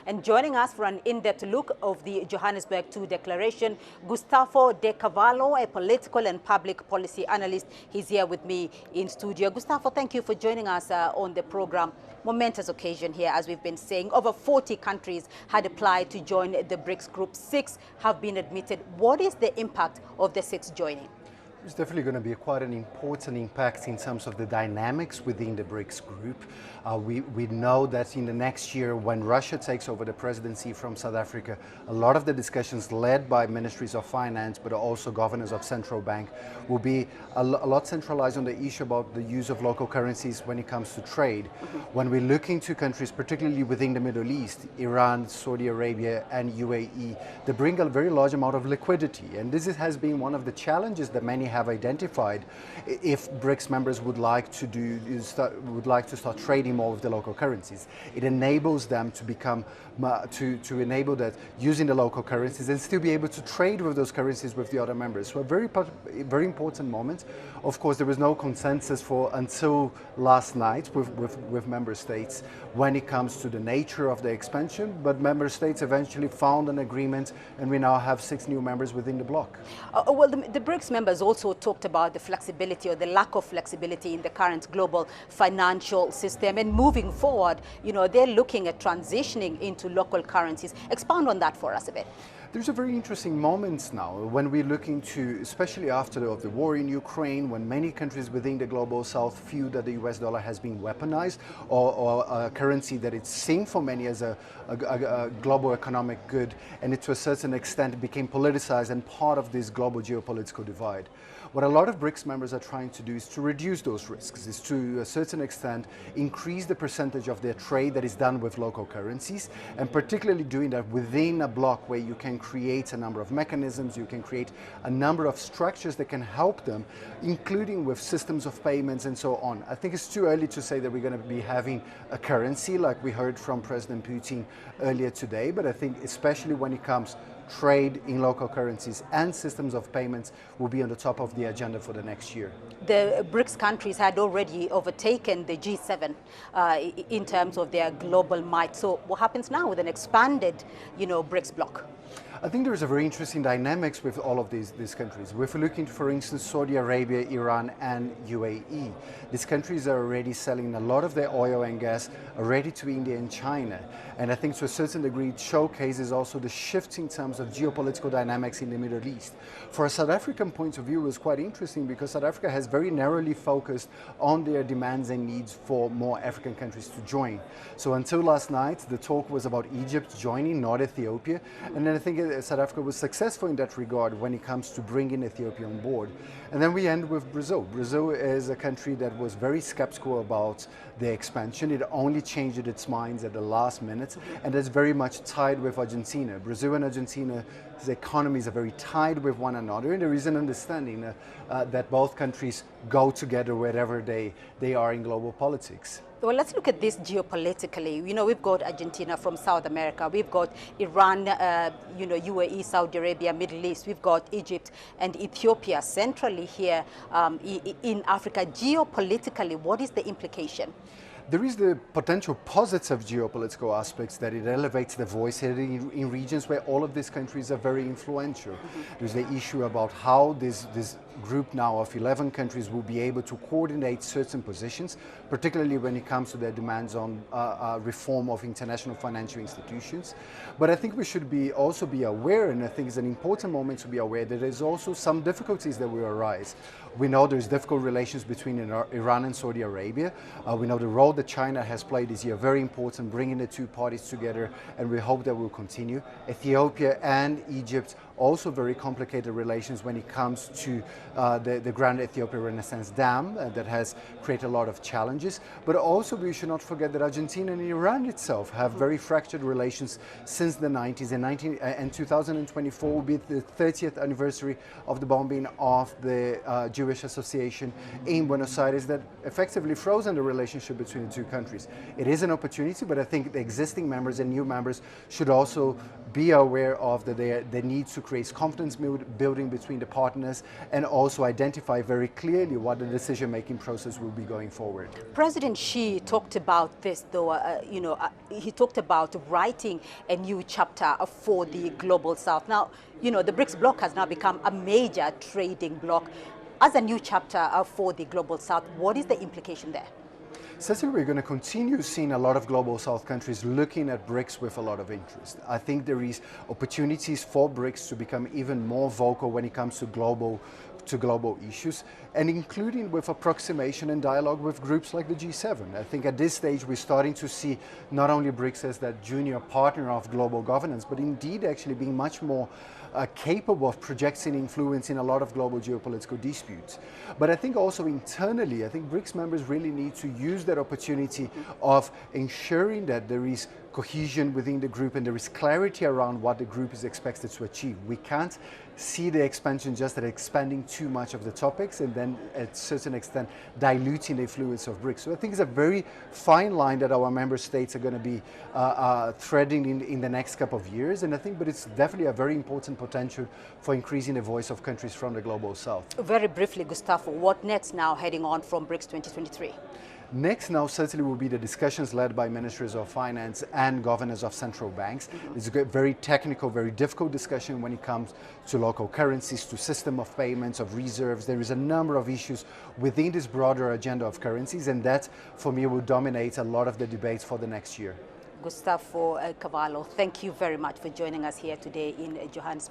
And joining us for an in-depth look of the Johannesburg II Declaration, Gustavo De Cavallo, a political and public policy analyst. He's here with me in studio. Gustavo, thank you for joining us on the program. Momentous occasion here, as we've been saying. Over 40 countries had applied to join the BRICS group. 6 have been admitted. What is the impact of the 6 joining? It's definitely going to be quite an important impact in terms of the dynamics within the BRICS group. We know that in the next year, when Russia takes over the presidency from South Africa, a lot of the discussions led by ministries of finance, but also governors of central bank, will be a lot centralized on the issue about the use of local currencies when it comes to trade. When we look into countries, particularly within the Middle East, Iran, Saudi Arabia, and UAE, they bring a very large amount of liquidity. And this has been one of the challenges that many have identified if BRICS members would like to start trading more with the local currencies. It enables them to become to enable that using the local currencies and still be able to trade with those currencies with the other members. So a very important moment. Of course, there was no consensus until last night with member states when it comes to the nature of the expansion, but member states eventually found an agreement, and we now have 6 new members within the bloc. Well, the BRICS members also talked about the flexibility or the lack of flexibility in the current global financial system, and moving forward, they're looking at transitioning into local currencies. Expound on that for us a bit. There's a very interesting moment now when we're looking to, especially after the war in Ukraine, when many countries within the global south feel that the US dollar has been weaponized or a currency that it's seen for many as a global economic good, and it to a certain extent became politicized and part of this global geopolitical divide. What a lot of BRICS members are trying to do is to reduce those risks, is to a certain extent increase the percentage of their trade that is done with local currencies, and particularly doing that within a bloc where you can create a number of mechanisms, you can create a number of structures that can help them, including with systems of payments and so on. I think it's too early to say that we're going to be having a currency like we heard from President Putin earlier today, but I think especially when it comes trade in local currencies and systems of payments will be on the top of the agenda for the next year. The BRICS countries had already overtaken the G7 in terms of their global might. So what happens now with an expanded, BRICS bloc? I think there's a very interesting dynamics with all of these countries. If we're looking, for instance, Saudi Arabia, Iran, and UAE, these countries are already selling a lot of their oil and gas already to India and China. And I think to a certain degree it showcases also the shift in terms of geopolitical dynamics in the Middle East. For a South African point of view, it was quite interesting because South Africa has very narrowly focused on their demands and needs for more African countries to join. So until last night, the talk was about Egypt joining, not Ethiopia. And then I think South Africa was successful in that regard when it comes to bringing Ethiopia on board. And then we end with Brazil. Brazil is a country that was very skeptical about the expansion. It only changed its minds at the last minute, and that's very much tied with Argentina. Brazil and Argentina's economies are very tied with one another, and there is an understanding that both countries go together wherever they are in global politics. Well, let's look at this geopolitically. We've got Argentina from South America. We've got Iran, UAE, Saudi Arabia, Middle East. We've got Egypt and Ethiopia centrally here in Africa. Geopolitically, what is the implication? There is the potential positive geopolitical aspects that it elevates the voice in regions where all of these countries are very influential. There's the issue about how this group now of 11 countries will be able to coordinate certain positions, particularly when it comes to their demands on reform of international financial institutions. But I think we should also be aware, and I think it's an important moment to be aware, that there's also some difficulties that will arise. We know there's difficult relations between Iran and Saudi Arabia. We know the role that China has played this year, very important, bringing the two parties together, and we hope that will continue. Ethiopia and Egypt, also very complicated relations when it comes to the Grand Ethiopia Renaissance Dam that has created a lot of challenges. But also we should not forget that Argentina and Iran itself have very fractured relations since the 90s, and 2024 will be the 30th anniversary of the bombing of the Jewish Association in Buenos Aires that effectively frozen the relationship between the two countries. It is an opportunity, but I think the existing members and new members should also be aware of the need to creates confidence building between the partners, and also identify very clearly what the decision-making process will be going forward. President Xi talked about this, though. He talked about writing a new chapter for the Global South. Now, the BRICS bloc has now become a major trading bloc. As a new chapter for the Global South, what is the implication there? Certainly, we're going to continue seeing a lot of Global South countries looking at BRICS with a lot of interest. I think there is opportunities for BRICS to become even more vocal when it comes to global issues, and including with approximation and dialogue with groups like the G7. I think at this stage we're starting to see not only BRICS as that junior partner of global governance, but indeed actually being much more capable of projecting influence in a lot of global geopolitical disputes. But I think also internally, I think BRICS members really need to use that opportunity of ensuring that there is cohesion within the group and there is clarity around what the group is expected to achieve. We can't see the expansion just at expanding too much of the topics and then at a certain extent diluting the influence of BRICS. So I think it's a very fine line that our member states are going to be threading in the next couple of years, and I think, but it's definitely a very important potential for increasing the voice of countries from the Global South. Very briefly, Gustavo, what next now heading on from BRICS 2023? Next now certainly will be the discussions led by ministers of finance and governors of central banks. It's a very technical, very difficult discussion when it comes to local currencies, to system of payments, of reserves. There is a number of issues within this broader agenda of currencies, and that for me will dominate a lot of the debates for the next year. Gustavo Cavallo, thank you very much for joining us here today in Johannesburg.